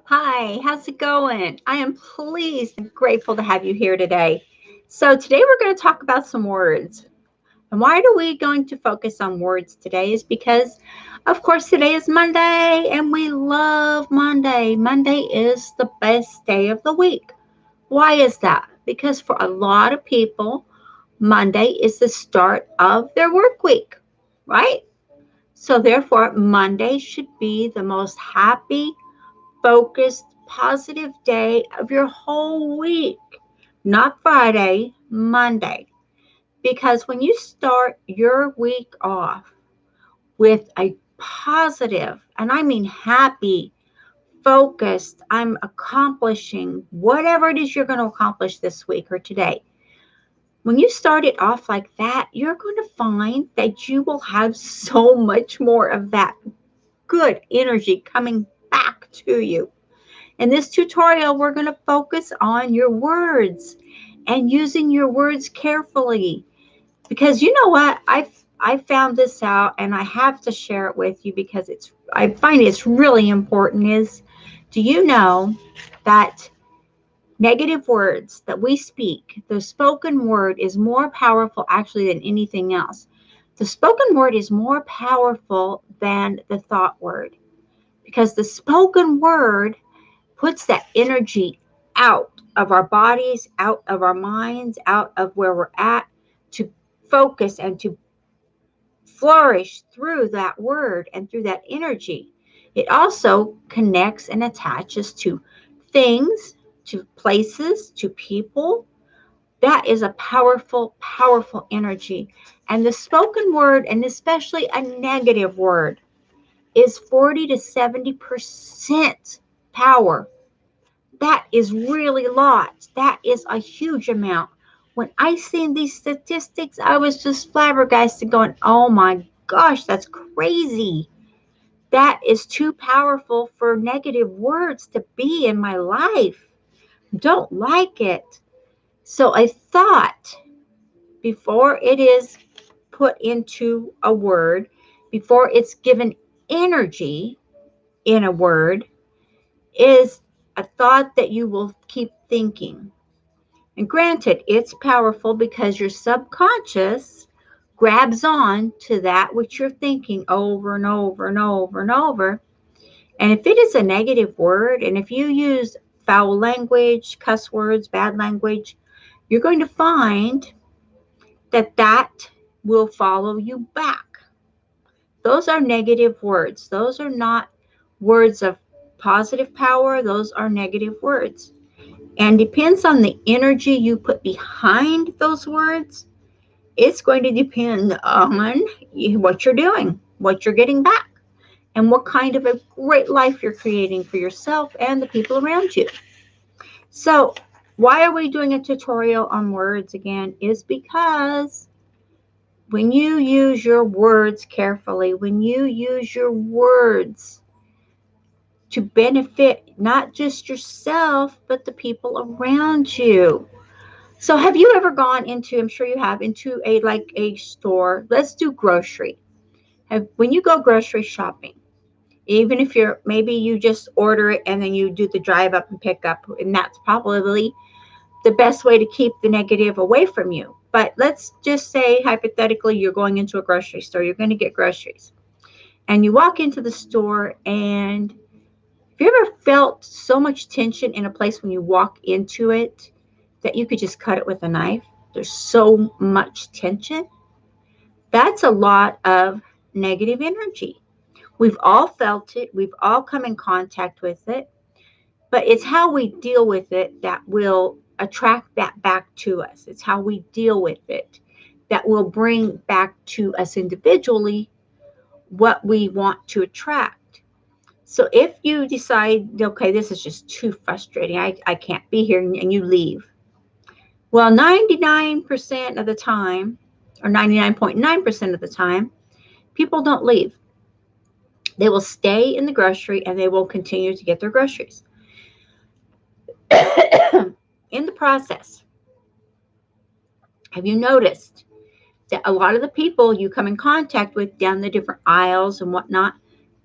Hi, how's it going? I am pleased and grateful to have you here today. So, today we're going to talk about some words. And why are we going to focus on words today? Is because, of course, today is Monday and we love Monday. Monday is the best day of the week. Why is that? Because for a lot of people, Monday is the start of their work week, right? So, therefore, Monday should be the most happy, focused, positive day of your whole week. Not Friday, Monday. Because when you start your week off with a positive, and I mean happy, focused, I'm accomplishing whatever it is you're going to accomplish this week or today. When you start it off like that, you're going to find that you will have so much more of that good energy coming back to you. In this tutorial, we're going to focus on your words and using your words carefully. Because you know what? I found this out and I have to share it with you because I find it's really important is do you know that negative words that we speak, the spoken word is more powerful actually than anything else. The spoken word is more powerful than the thought word because the spoken word puts that energy out of our bodies, out of our minds, out of where we're at to focus and to flourish through that word and through that energy. It also connects and attaches to things, to places, to people. That is a powerful, powerful energy. And the spoken word, and especially a negative word, is 40 to 70% power. That is really lots. That is a huge amount. When I seen these statistics, I was just flabbergasted going, oh my gosh, that's crazy. That is too powerful for negative words to be in my life. Don't like it. So I thought before it is put into a word, before it's given energy in a word, is a thought that you will keep thinking. And granted, it's powerful because your subconscious grabs on to that which you're thinking over and over and over and over. And if it is a negative word, and if you use foul language, cuss words, bad language, you're going to find that that will follow you back. Those are negative words. Those are not words of positive power. Those are negative words. And depends on the energy you put behind those words. It's going to depend on what you're doing, what you're getting back, and what kind of a great life you're creating for yourself and the people around you. So, why are we doing a tutorial on words again? Is because when you use your words carefully, when you use your words to benefit not just yourself, but the people around you. So have you ever gone into, I'm sure you have, into a store, let's do grocery. When you go grocery shopping, even if you're maybe you just order it and then you do the drive up and pick up, and that's probably the best way to keep the negative away from you. But let's just say hypothetically you're going into a grocery store, you're going to get groceries. And you walk into the store and have you ever felt so much tension in a place when you walk into it that you could just cut it with a knife? There's so much tension. That's a lot of negative energy. We've all felt it, we've all come in contact with it, but it's how we deal with it that will attract that back to us. It's how we deal with it that will bring back to us individually what we want to attract. So if you decide, okay, this is just too frustrating, I can't be here, and you leave. Well, 99% of the time, or 99.9% of the time, people don't leave. They will stay in the grocery and they will continue to get their groceries. In the process, have you noticed that a lot of the people you come in contact with down the different aisles and whatnot,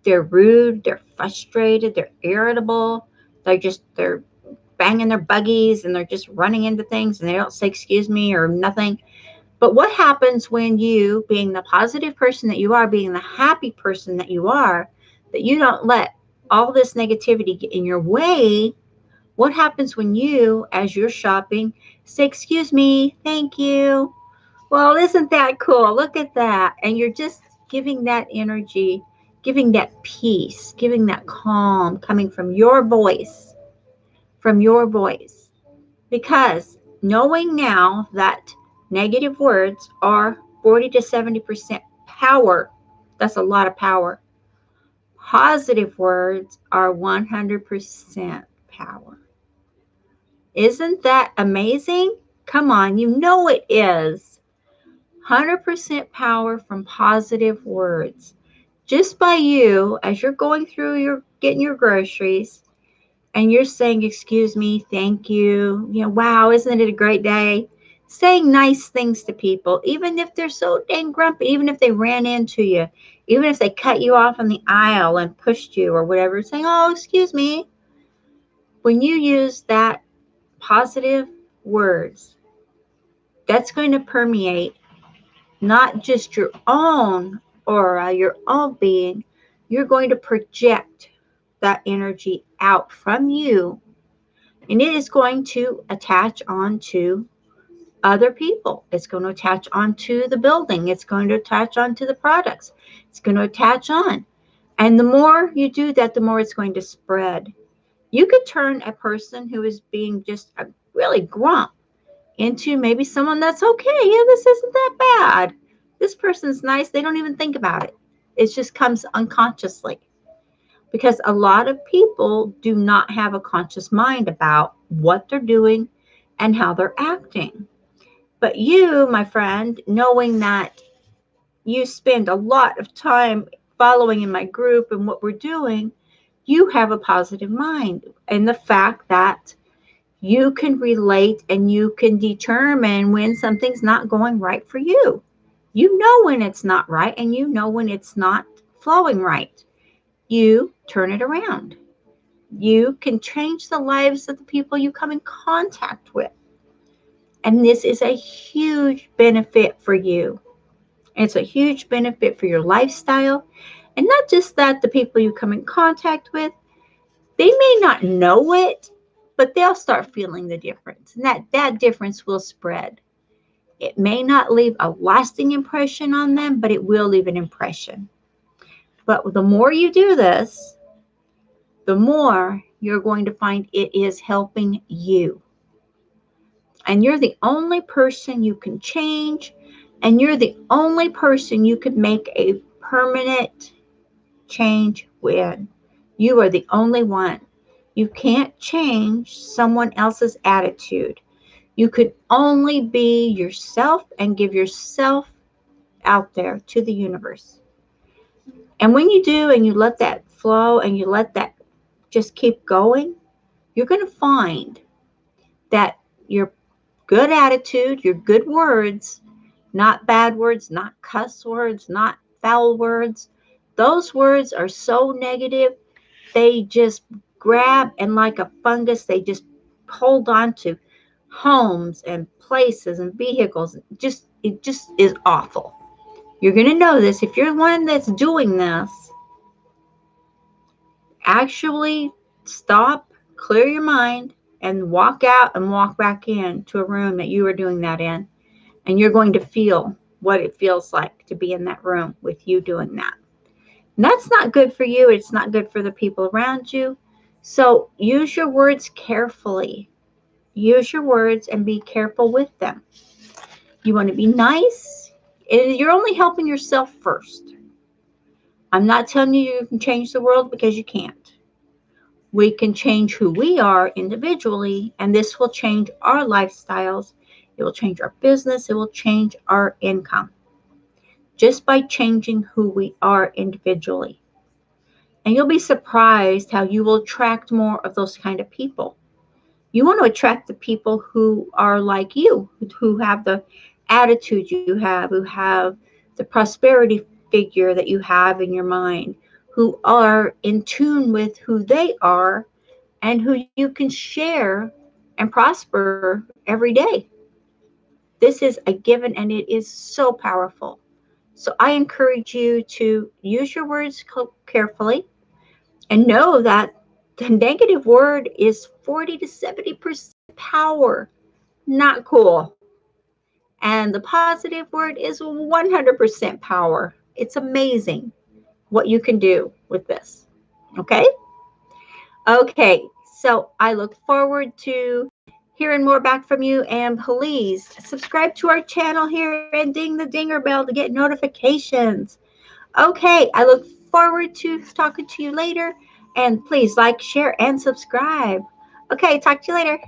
they're rude, they're frustrated, they're irritable, They're banging their buggies and they're just running into things and they don't say excuse me or nothing. But what happens when you, being the positive person that you are, being the happy person that you don't let all this negativity get in your way? What happens when you, as you're shopping, say, excuse me, thank you? Well, isn't that cool? Look at that. And you're just giving that energy, giving that peace, giving that calm coming from your voice. Because knowing now that negative words are 40 to 70% power, that's a lot of power. Positive words are 100% power. Isn't that amazing? Come on, you know it is. 100% power from positive words. Just by you, as you're going through getting your groceries, and you're saying, excuse me, thank you, wow, isn't it a great day? Saying nice things to people, even if they're so dang grumpy, even if they ran into you, even if they cut you off on the aisle and pushed you or whatever, saying, oh, excuse me. When you use that positive words, that's going to permeate not just your own aura, your own being. You're going to project that energy out from you, and it is going to attach onto other people. It's going to attach onto the building. It's going to attach onto the products. It's going to attach on. And the more you do that, the more it's going to spread. You could turn a person who is being just a really grump into maybe someone that's okay. Yeah, this isn't that bad. This person's nice. They don't even think about it. It just comes unconsciously, because a lot of people do not have a conscious mind about what they're doing and how they're acting. But you, my friend, knowing that you spend a lot of time following in my group and what we're doing, you have a positive mind. And the fact that you can relate and you can determine when something's not going right for you. You know when it's not right, and you know when it's not flowing right. You turn it around. You can change the lives of the people you come in contact with. And this is a huge benefit for you. It's a huge benefit for your lifestyle. And not just that, the people you come in contact with, they may not know it, but they'll start feeling the difference. And that difference will spread. It may not leave a lasting impression on them, but it will leave an impression. But the more you do this, the more you're going to find it is helping you. And you're the only person you can change, and you're the only person you could make a permanent change with. You are the only one. You can't change someone else's attitude. You could only be yourself and give yourself out there to the universe. And when you do, and you let that flow and you let that just keep going, you're going to find that your good attitude, your good words, not bad words, not cuss words, not foul words, those words are so negative, they just grab, and like a fungus, they just hold on to homes and places and vehicles. It just is awful. You're going to know this if you're one that's doing this. Actually stop, clear your mind, and walk out and walk back in to a room that you were doing that in. And you're going to feel what it feels like to be in that room with you doing that. And that's not good for you. It's not good for the people around you. So use your words carefully. Use your words and be careful with them. You want to be nice, and you're only helping yourself first. I'm not telling you you can change the world, because you can't. We can change who we are individually, and this will change our lifestyles. It will change our business. It will change our income just by changing who we are individually. And you'll be surprised how you will attract more of those kind of people. You want to attract the people who are like you, who have the attitude you have, who have the prosperity figure that you have in your mind, who are in tune with who they are, and who you can share and prosper every day. This is a given and it is so powerful. So I encourage you to use your words carefully and know that the negative word is 40 to 70% power. Not cool. And the positive word is 100% power. It's amazing what you can do with this. Okay? Okay. So I look forward to hearing more back from you. And please subscribe to our channel here and ding the dinger bell to get notifications. Okay. I look forward to talking to you later. And please like, share, and subscribe. Okay. Talk to you later.